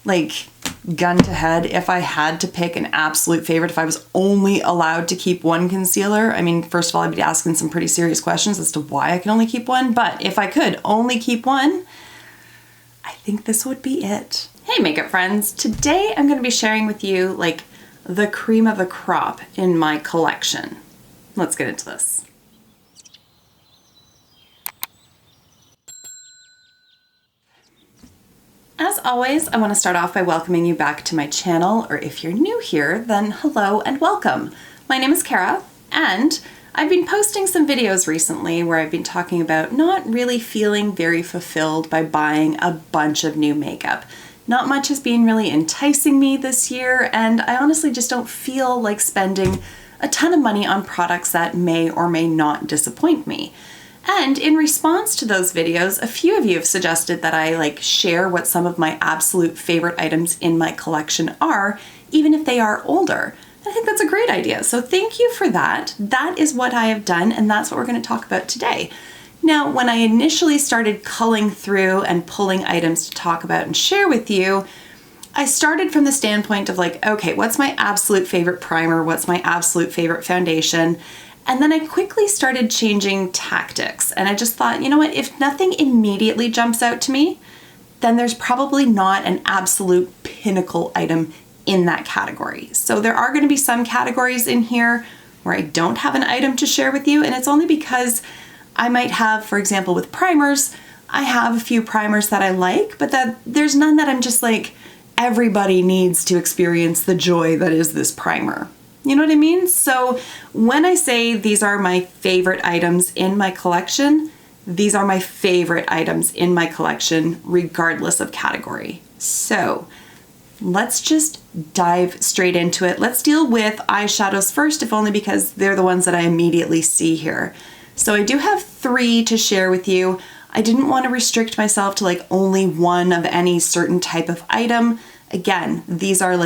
like gun to head, if I had to pick an absolute favorite, if I was only allowed to keep one concealer, I mean, first of all, I'd be asking some pretty serious questions as to why I can only keep one, but if I could only keep one, I think this would be it. Hey makeup friends, today I'm going to be sharing with you like the cream of the crop in my collection. Let's get into this. As always, I want to start off by welcoming you back to my channel, or if you're new here, then hello and welcome. My name is Kara, and I've been posting some videos recently where I've been talking about not really feeling very fulfilled by buying a bunch of new makeup. Not much has been really enticing me this year, and I honestly just don't feel like spending a ton of money on products that may or may not disappoint me. And in response to those videos, a few of you have suggested that I share what some of my absolute favorite items in my collection are, even if they are older. I think that's a great idea. So thank you for that. That is what I have done, and that's what we're going to talk about today. Now, when I initially started culling through and pulling items to talk about and share with you, I started from the standpoint of okay, what's my absolute favorite primer? What's my absolute favorite foundation? And then I quickly started changing tactics, and I just thought, you know what, if nothing immediately jumps out to me, then there's probably not an absolute pinnacle item in that category. So there are going to be some categories in here where I don't have an item to share with you, and it's only because I might have, for example, with primers, I have a few primers that I like, but that there's none that I'm just everybody needs to experience the joy that is this primer. You know what I mean? So when I say these are my favorite items in my collection, these are my favorite items in my collection, regardless of category. So let's just dive straight into it. Let's deal with eyeshadows first, if only because they're the ones that I immediately see here. So I do have 3 to share with you. I didn't want to restrict myself to only one of any certain type of item. Again, these are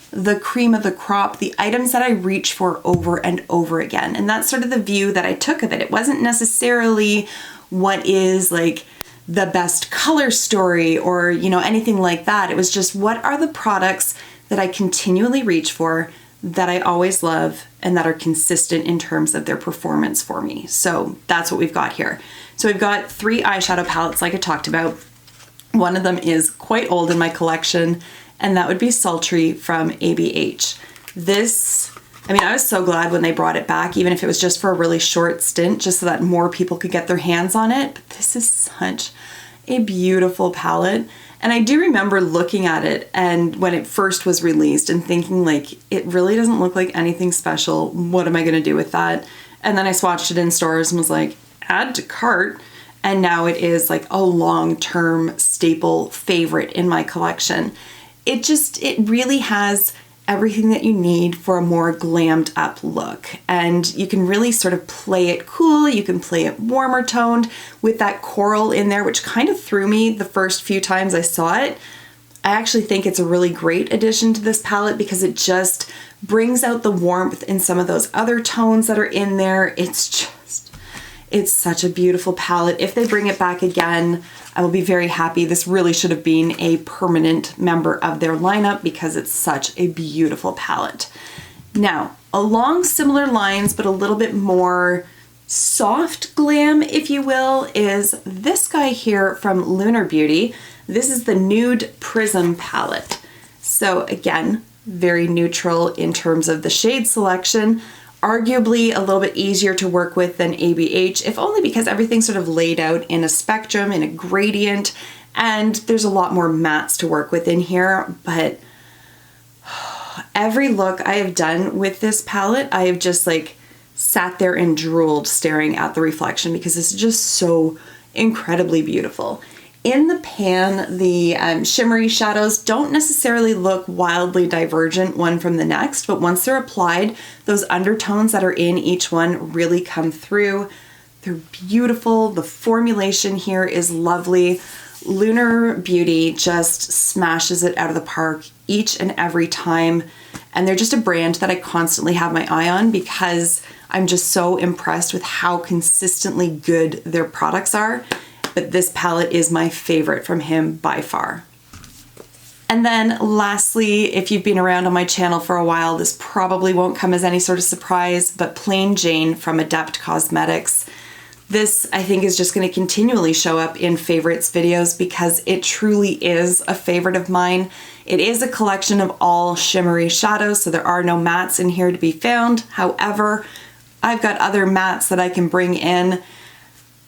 the cream of the crop, the items that I reach for over and over again. And that's sort of the view that I took of it. It wasn't necessarily what is the best color story or, anything like that. It was just what are the products that I continually reach for, that I always love, and that are consistent in terms of their performance for me. So that's what we've got here. So we've got 3 eyeshadow palettes like I talked about. One of them is quite old in my collection, and that would be Sultry from ABH. I was so glad when they brought it back, even if it was just for a really short stint, just so that more people could get their hands on it. But this is such a beautiful palette. And I do remember looking at it and when it first was released and thinking it really doesn't look like anything special. What am I gonna do with that? And then I swatched it in stores and was add to cart. And now it is a long-term staple favorite in my collection. It really has everything that you need for a more glammed up look. And you can really sort of play it cool, you can play it warmer toned with that coral in there, which kind of threw me the first few times I saw it. I actually think it's a really great addition to this palette because it just brings out the warmth in some of those other tones that are in there. It's such a beautiful palette. If they bring it back again, I will be very happy. This really should have been a permanent member of their lineup because it's such a beautiful palette. Now, along similar lines, but a little bit more soft glam, if you will, is this guy here from Lunar Beauty. This is the Nude Prism palette. So again, very neutral in terms of the shade selection. Arguably a little bit easier to work with than ABH, if only because everything's sort of laid out in a spectrum, in a gradient, and there's a lot more mattes to work with in here. But every look I have done with this palette, I have just sat there and drooled staring at the reflection because it's just so incredibly beautiful. In the pan, the shimmery shadows don't necessarily look wildly divergent one from the next, but once they're applied, those undertones that are in each one really come through. They're beautiful. The formulation here is lovely. Lunar Beauty just smashes it out of the park each and every time. And they're just a brand that I constantly have my eye on because I'm just so impressed with how consistently good their products are. But this palette is my favorite from him by far. And then lastly, if you've been around on my channel for a while, this probably won't come as any sort of surprise, but Plain Jane from Adept Cosmetics. This, I think, is just going to continually show up in favorites videos because it truly is a favorite of mine. It is a collection of all shimmery shadows, so there are no mattes in here to be found. However, I've got other mattes that I can bring in,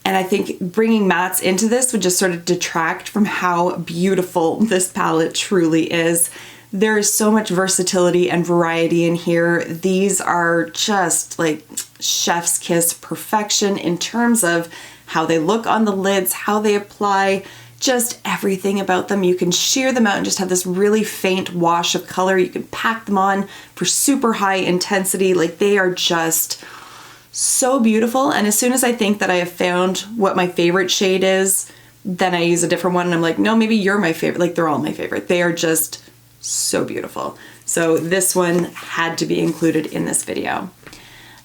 and I think bringing mattes into this would just sort of detract from how beautiful this palette truly is. There is so much versatility and variety in here. These are just like chef's kiss perfection in terms of how they look on the lids, how they apply, just everything about them. You can sheer them out and just have this really faint wash of color. You can pack them on for super high intensity. Like, they are just so beautiful. And as soon as I think that I have found what my favorite shade is, then I use a different one and I'm like, no, maybe you're my favorite. Like, they're all my favorite. They are just so beautiful. So this one had to be included in this video.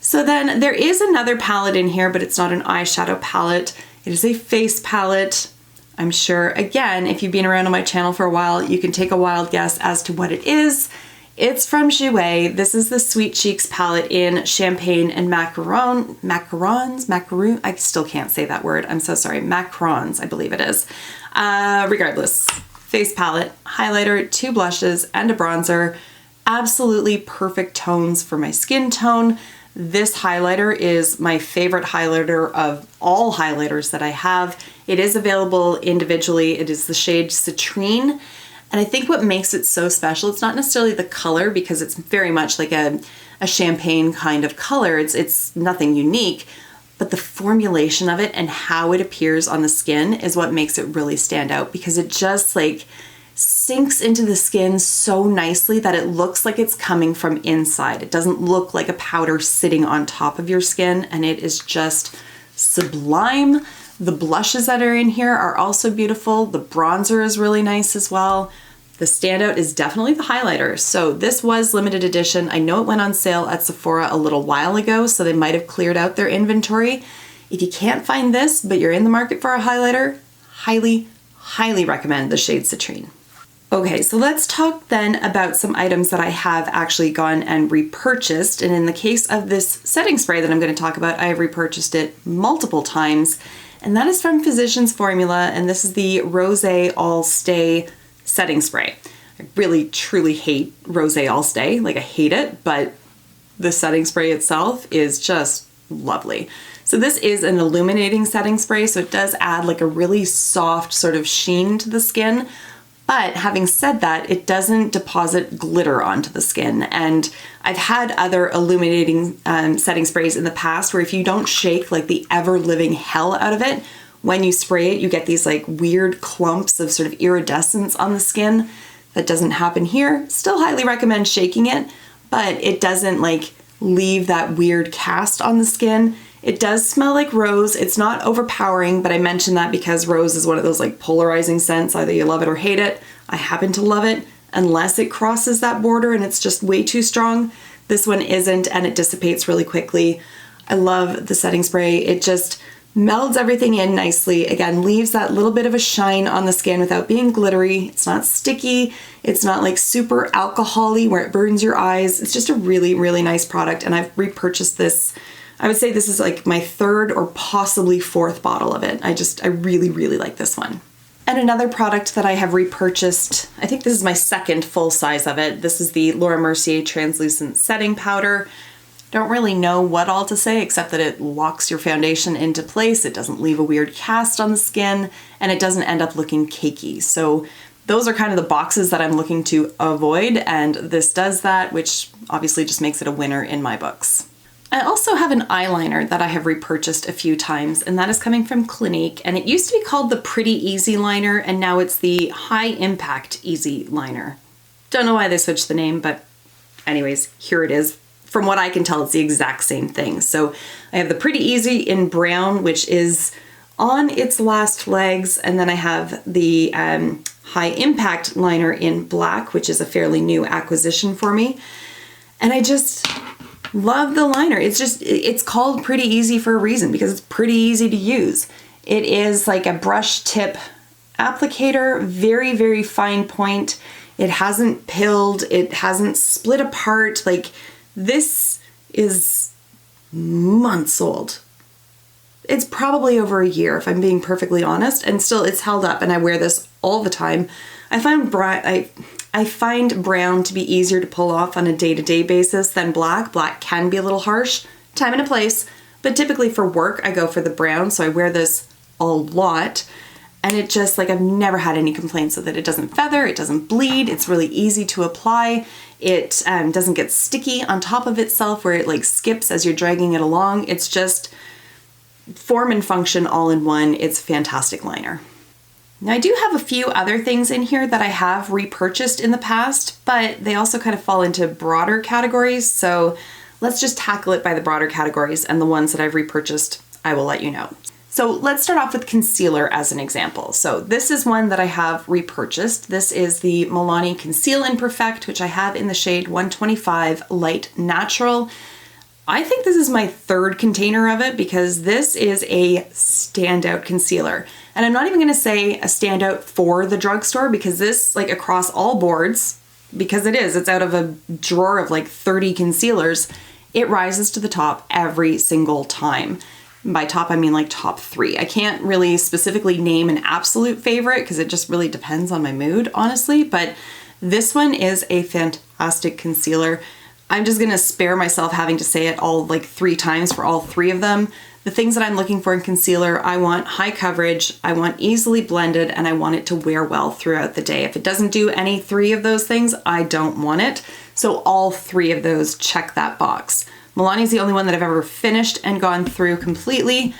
So then there is another palette in here, but it's not an eyeshadow palette. It is a face palette. I'm sure, again, if you've been around on my channel for a while, you can take a wild guess as to what it is. It's from Jouer. This is the Sweet Cheeks palette in Champagne and Macaron. Macaroon? I still can't say that word. I'm so sorry. Macarons, I believe it is. Regardless, face palette, highlighter, 2 blushes, and a bronzer. Absolutely perfect tones for my skin tone. This highlighter is my favorite highlighter of all highlighters that I have. It is available individually. It is the shade Citrine. And I think what makes it so special, it's not necessarily the color, because it's very much like a champagne kind of color. It's nothing unique, but the formulation of it and how it appears on the skin is what makes it really stand out, because it just like sinks into the skin so nicely that it looks like it's coming from inside. It doesn't look like a powder sitting on top of your skin, and it is just sublime. The blushes that are in here are also beautiful. The bronzer is really nice as well. The standout is definitely the highlighter. So this was limited edition. I know it went on sale at Sephora a little while ago, so they might have cleared out their inventory. If you can't find this, but you're in the market for a highlighter, highly, highly recommend the shade Citrine. Okay, so let's talk then about some items that I have actually gone and repurchased. And in the case of this setting spray that I'm going to talk about, I have repurchased it multiple times. And that is from Physicians Formula, and this is the Rose All Stay setting spray. I really truly hate Rose All Stay, like I hate it, but the setting spray itself is just lovely. So this is an illuminating setting spray, so it does add like a really soft sort of sheen to the skin. But having said that, it doesn't deposit glitter onto the skin. And I've had other illuminating setting sprays in the past where if you don't shake like the ever-living hell out of it, when you spray it, you get these like weird clumps of sort of iridescence on the skin. That doesn't happen here. Still highly recommend shaking it, but it doesn't like leave that weird cast on the skin. It does smell like rose. It's not overpowering, but I mention that because rose is one of those like polarizing scents. Either you love it or hate it. I happen to love it unless it crosses that border and it's just way too strong. This one isn't, and it dissipates really quickly. I love the setting spray. It just melds everything in nicely. Again, leaves that little bit of a shine on the skin without being glittery. It's not sticky. It's not like super alcohol-y where it burns your eyes. It's just a really, really nice product, and I've repurchased this. I would say this is like my 3rd or possibly 4th bottle of it. I really, really like this one. And another product that I have repurchased, I think this is my 2nd full size of it. This is the Laura Mercier Translucent Setting Powder. Don't really know what all to say except that it locks your foundation into place. It doesn't leave a weird cast on the skin, and it doesn't end up looking cakey. So those are kind of the boxes that I'm looking to avoid, and this does that, which obviously just makes it a winner in my books. I also have an eyeliner that I have repurchased a few times, and that is coming from Clinique, and it used to be called the Pretty Easy Liner, and now it's the High Impact Easy Liner. Don't know why they switched the name, but anyways, here it is. From what I can tell, it's the exact same thing. So I have the Pretty Easy in brown, which is on its last legs, and then I have the High Impact liner in black, which is a fairly new acquisition for me. And I just love the liner. It's called Pretty Easy for a reason, because it's pretty easy to use. It is like a brush tip applicator, very, very fine point. It hasn't pilled, it hasn't split apart. Like, this is months old. It's probably over a year if I'm being perfectly honest, and still it's held up and I wear this all the time. I find brown to be easier to pull off on a day-to-day basis than black. Black can be a little harsh, time and a place, but typically for work I go for the brown, so I wear this a lot. And it just, like, I've never had any complaints with it. It doesn't feather, it doesn't bleed, it's really easy to apply. It doesn't get sticky on top of itself where it like skips as you're dragging it along. It's just form and function all in one. It's a fantastic liner. Now I do have a few other things in here that I have repurchased in the past, but they also kind of fall into broader categories. So let's just tackle it by the broader categories, and the ones that I've repurchased, I will let you know. So let's start off with concealer as an example. So this is one that I have repurchased. This is the Milani Conceal and Perfect, which I have in the shade 125 Light Natural. I think this is my third container of it because this is a standout concealer. And I'm not even gonna say a standout for the drugstore, because this, like, across all boards, because it's out of a drawer of like 30 concealers, it rises to the top every single time. By top, I mean like top 3. I can't really specifically name an absolute favorite because it just really depends on my mood, honestly, but this one is a fantastic concealer. I'm just gonna spare myself having to say it all like 3 times for all 3 of them. The things that I'm looking for in concealer, I want high coverage, I want easily blended, and I want it to wear well throughout the day. If it doesn't do any 3 of those things, I don't want it. So all 3 of those check that box. Milani's the only one that I've ever finished and gone through completely.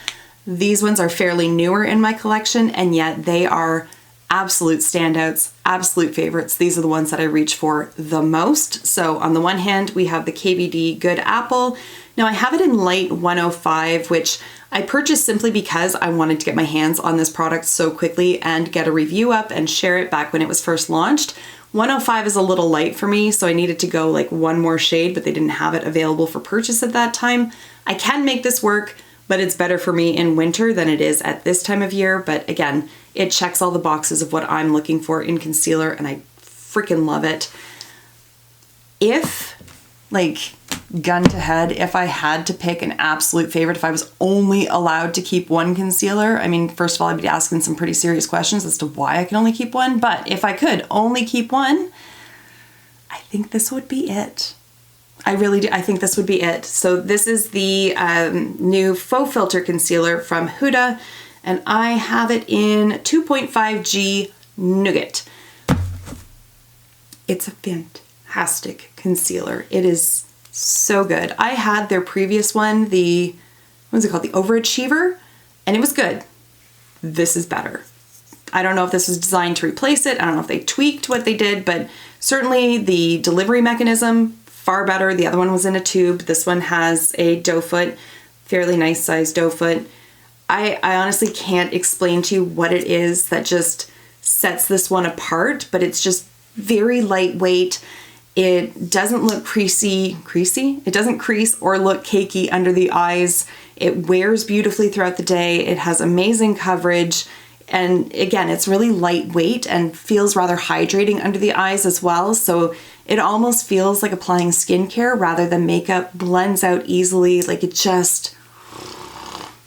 These ones are fairly newer in my collection, and yet they are absolute standouts, absolute favorites. These are the ones that I reach for the most. So on the one hand, we have the KVD Good Apple. Now I have it in light 105, which I purchased simply because I wanted to get my hands on this product so quickly and get a review up and share it back when it was first launched. 105 is a little light for me, so I needed to go like one more shade, but they didn't have it available for purchase at that time. I can make this work, but it's better for me in winter than it is at this time of year. But again, it checks all the boxes of what I'm looking for in concealer, and I freaking love it. If, like, gun to head, if I had to pick an absolute favorite, if I was only allowed to keep one concealer, I mean, first of all, I'd be asking some pretty serious questions as to why I can only keep one, but if I could only keep one, I think this would be it. I really do. I think this would be it. So this is the new Faux Filter Concealer from Huda, and I have it in 2.5G Nougat. It's a fantastic concealer. It is so good. I had their previous one, the, what was it called? The Overachiever, and it was good. This is better. I don't know if this was designed to replace it. I don't know if they tweaked what they did, but certainly the delivery mechanism, far better. The other one was in a tube. This one has a doe foot, fairly nice sized doe foot. I honestly can't explain to you what it is that just sets this one apart, but it's just very lightweight. It doesn't look creasy? It doesn't crease or look cakey under the eyes. It wears beautifully throughout the day. It has amazing coverage. And again, it's really lightweight and feels rather hydrating under the eyes as well. So it almost feels like applying skincare rather than makeup, blends out easily. Like, it just,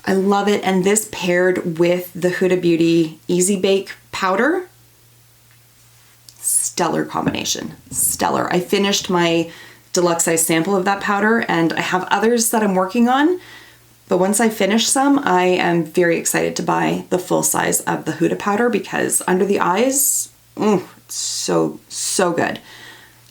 I love it. And this paired with the Huda Beauty Easy Bake powder, stellar combination, stellar. I finished my deluxe size sample of that powder, and I have others that I'm working on. But once I finish some, I am very excited to buy the full size of the Huda powder, because under the eyes, it's so, so good.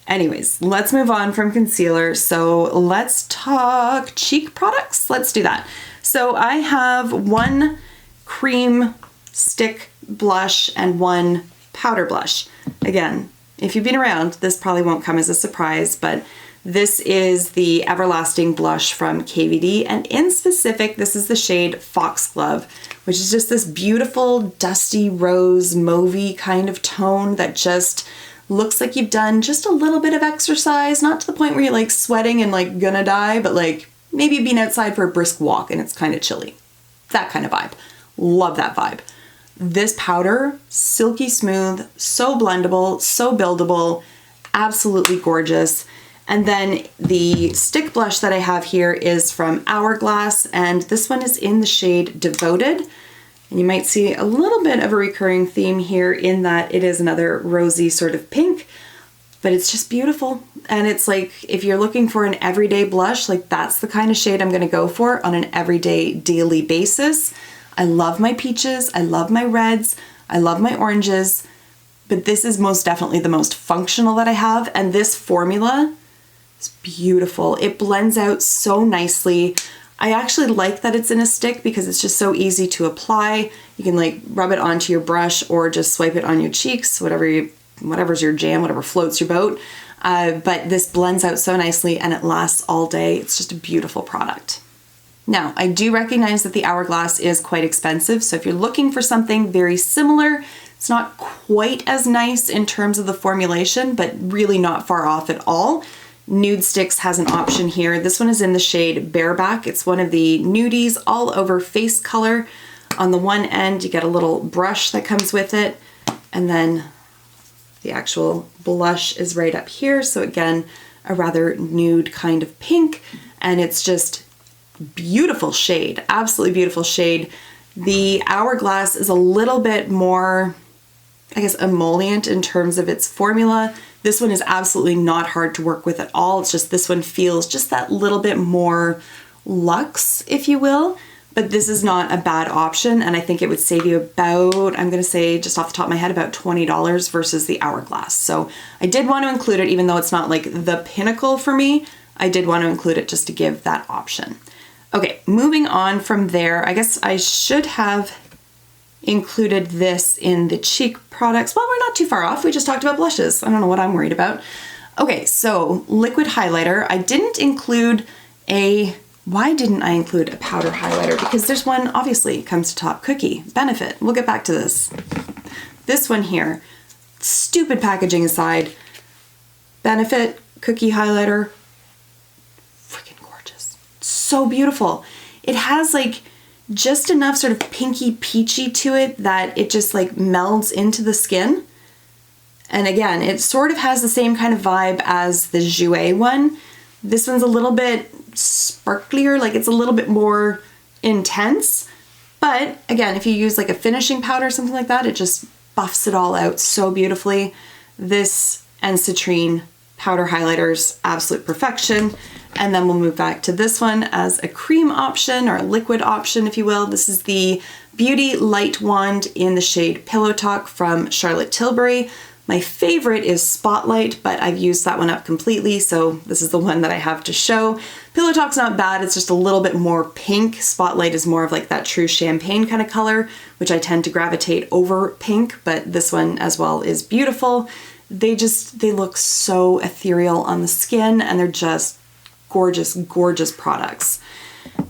Anyways, let's move on from concealer. So let's talk cheek products. Let's do that. So I have one cream stick blush and one powder blush. Again, if you've been around, this probably won't come as a surprise, but this is the Everlasting Blush from KVD, and in specific, this is the shade Foxglove, which is just this beautiful dusty rose mauvey kind of tone that just looks like you've done just a little bit of exercise, not to the point where you're like sweating and like gonna die, but like maybe being outside for a brisk walk and it's kind of chilly. That kind of vibe. Love that vibe. This powder, silky smooth, so blendable, so buildable, absolutely gorgeous. And then the stick blush that I have here is from Hourglass, and this one is in the shade Devoted. And you might see a little bit of a recurring theme here in that it is another rosy sort of pink, but it's just beautiful. And it's like, if you're looking for an everyday blush, like that's the kind of shade I'm gonna go for on an everyday, daily basis. I love my peaches, I love my reds, I love my oranges, but this is most definitely the most functional that I have. And this formula is beautiful. It blends out so nicely. I actually like that it's in a stick because it's just so easy to apply. You can like rub it onto your brush or just swipe it on your cheeks, whatever's your jam, whatever floats your boat. But this blends out so nicely and it lasts all day. It's just a beautiful product. Now, I do recognize that the Hourglass is quite expensive, so if you're looking for something very similar, it's not quite as nice in terms of the formulation, but really not far off at all. Nude Sticks has an option here. This one is in the shade Bareback. It's one of the nudies all over face color. On the one end, you get a little brush that comes with it, and then the actual blush is right up here. So again, a rather nude kind of pink, and it's just beautiful shade, absolutely beautiful shade. The Hourglass is a little bit more, I guess, emollient in terms of its formula. This one is absolutely not hard to work with at all. It's just this one feels just that little bit more luxe, if you will, but this is not a bad option. And I think it would save you about, I'm gonna say just off the top of my head, about $20 versus the Hourglass. So I did want to include it, even though it's not like the pinnacle for me, I did want to include it just to give that option. Okay, moving on from there, I guess I should have included this in the cheek products. Well, we're not too far off. We just talked about blushes. I don't know what I'm worried about. Okay, so liquid highlighter. I didn't include why didn't I include a powder highlighter? Because there's one, obviously, comes to top, Cookie, Benefit. We'll get back to this. This one here, stupid packaging aside, Benefit Cookie highlighter, freaking gorgeous. So beautiful. It has like just enough sort of pinky peachy to it that it just like melds into the skin. And again, it sort of has the same kind of vibe as the Jouer one. This one's a little bit sparklier, like it's a little bit more intense. But again, if you use like a finishing powder or something like that, it just buffs it all out so beautifully. This and Citrine powder highlighters, absolute perfection. And then we'll move back to this one as a cream option or a liquid option, if you will. This is the Beauty Light Wand in the shade Pillow Talk from Charlotte Tilbury. My favorite is Spotlight, but I've used that one up completely, so this is the one that I have to show. Pillow Talk's not bad, it's just a little bit more pink. Spotlight is more of like that true champagne kind of color, which I tend to gravitate over pink, but this one as well is beautiful. They look so ethereal on the skin, and they're just gorgeous, gorgeous products.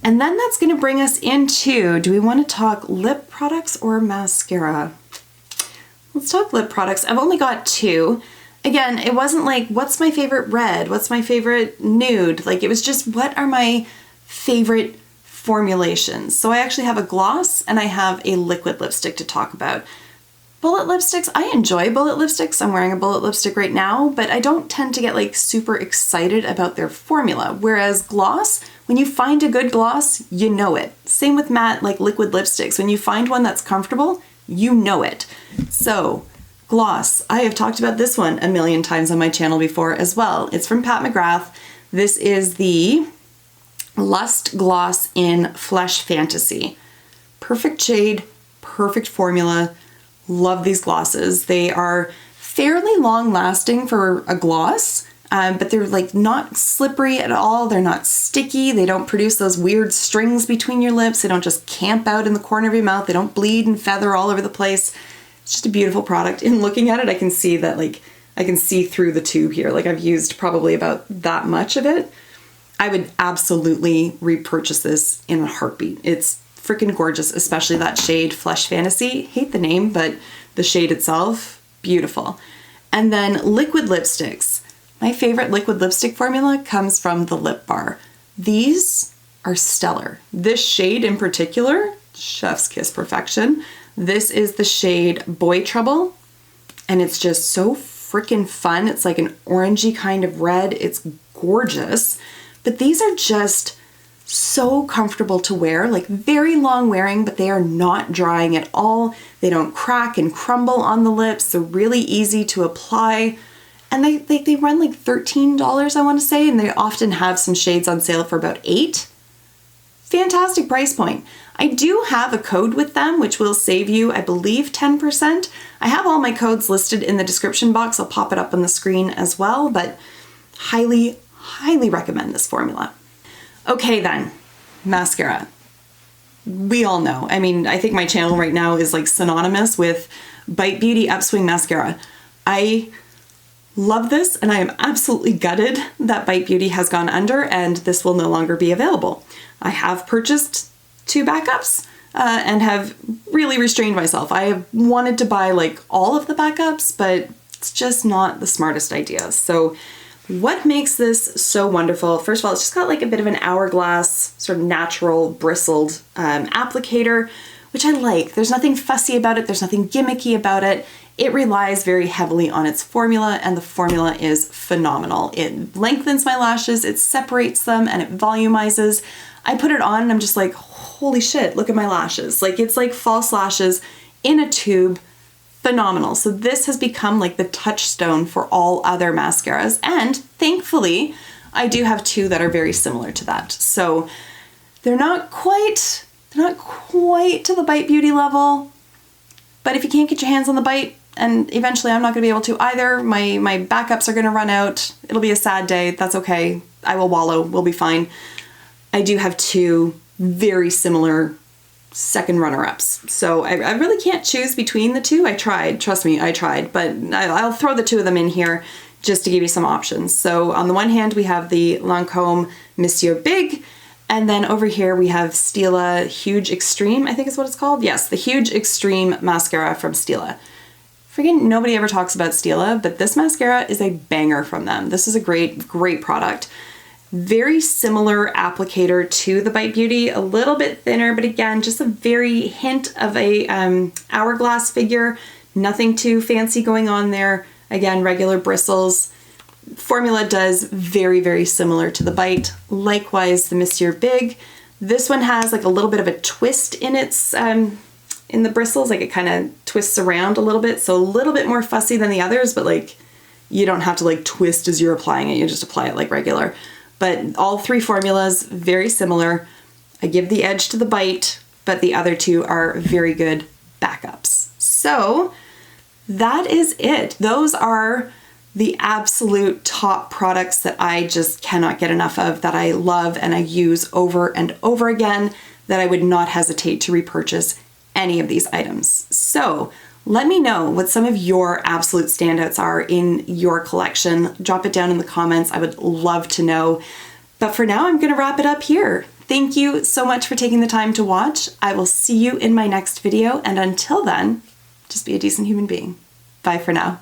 And then that's gonna bring us into, do we wanna talk lip products or mascara? Let's talk lip products. I've only got two. Again, it wasn't like, what's my favorite red? What's my favorite nude? Like, it was just, what are my favorite formulations? So I actually have a gloss and I have a liquid lipstick to talk about. Bullet lipsticks, I enjoy bullet lipsticks. I'm wearing a bullet lipstick right now, but I don't tend to get like super excited about their formula. Whereas gloss, when you find a good gloss, you know it. Same with matte, like liquid lipsticks. When you find one that's comfortable, you know it. So gloss, I have talked about this one a million times on my channel before as well. It's from Pat McGrath. This is the Lust Gloss in Flesh Fantasy. Perfect shade, perfect formula. Love these glosses. They are fairly long lasting for a gloss, but they're like not slippery at all. They're not sticky. They don't produce those weird strings between your lips. They don't just camp out in the corner of your mouth. They don't bleed and feather all over the place. It's just a beautiful product. In looking at it, I can see that like, I can see through the tube here. Like I've used probably about that much of it. I would absolutely repurchase this in a heartbeat. It's freaking gorgeous, especially that shade Flesh Fantasy. Hate the name, but the shade itself, beautiful. And then liquid lipsticks. My favorite liquid lipstick formula comes from the Lip Bar. These are stellar. This shade in particular, chef's kiss perfection. This is the shade Boy Trouble, and it's just so freaking fun. It's like an orangey kind of red. It's gorgeous, but these are just so comfortable to wear, like very long wearing, but they are not drying at all. They don't crack and crumble on the lips. They're really easy to apply. And they run like $13, I want to say, and they often have some shades on sale for about $8. Fantastic price point. I do have a code with them, which will save you, I believe, 10%. I have all my codes listed in the description box. I'll pop it up on the screen as well, but highly, highly recommend this formula. Okay then, mascara. We all know. I mean, I think my channel right now is like synonymous with Bite Beauty Upswing Mascara. I love this, and I am absolutely gutted that Bite Beauty has gone under and this will no longer be available. I have purchased 2 backups and have really restrained myself. I have wanted to buy like all of the backups, but it's just not the smartest idea. So what makes this so wonderful? First of all, it's just got like a bit of an hourglass, sort of natural bristled applicator, which I like. There's nothing fussy about it. There's nothing gimmicky about it. It relies very heavily on its formula, and the formula is phenomenal. It lengthens my lashes, it separates them, and it volumizes. I put it on and I'm just like, holy shit, look at my lashes. Like, it's like false lashes in a tube. Phenomenal. So this has become like the touchstone for all other mascaras, and thankfully I do have 2 that are very similar to that. So they're not quite to the Bite Beauty level, but if you can't get your hands on the Bite, and eventually I'm not going to be able to either, my backups are going to run out, it'll be a sad day, that's okay, I will wallow, we'll be fine. I do have 2 very similar second runner-ups. So I really can't choose between the 2. I tried, trust me, I tried, but I'll throw the 2 of them in here just to give you some options. So on the one hand, we have the Lancome Monsieur Big, and then over here we have Stila Huge Extreme, I think is what it's called. Yes, the Huge Extreme mascara from Stila. Friggin' nobody ever talks about Stila, but this mascara is a banger from them. This is a great, great product. Very similar applicator to the Bite Beauty, a little bit thinner, but again, just a very hint of a hourglass figure. Nothing too fancy going on there. Again, regular bristles. Formula does very, very similar to the Bite. Likewise, the Monsieur Big. This one has like a little bit of a twist in its in the bristles, like it kind of twists around a little bit, so a little bit more fussy than the others, but like you don't have to like twist as you're applying it, you just apply it like regular. But all 3 formulas, very similar. I give the edge to the Bite, but the other 2 are very good backups. So that is it. Those are the absolute top products that I just cannot get enough of, that I love and I use over and over again, that I would not hesitate to repurchase any of these items. So let me know what some of your absolute standouts are in your collection. Drop it down in the comments. I would love to know. But for now, I'm going to wrap it up here. Thank you so much for taking the time to watch. I will see you in my next video. And until then, just be a decent human being. Bye for now.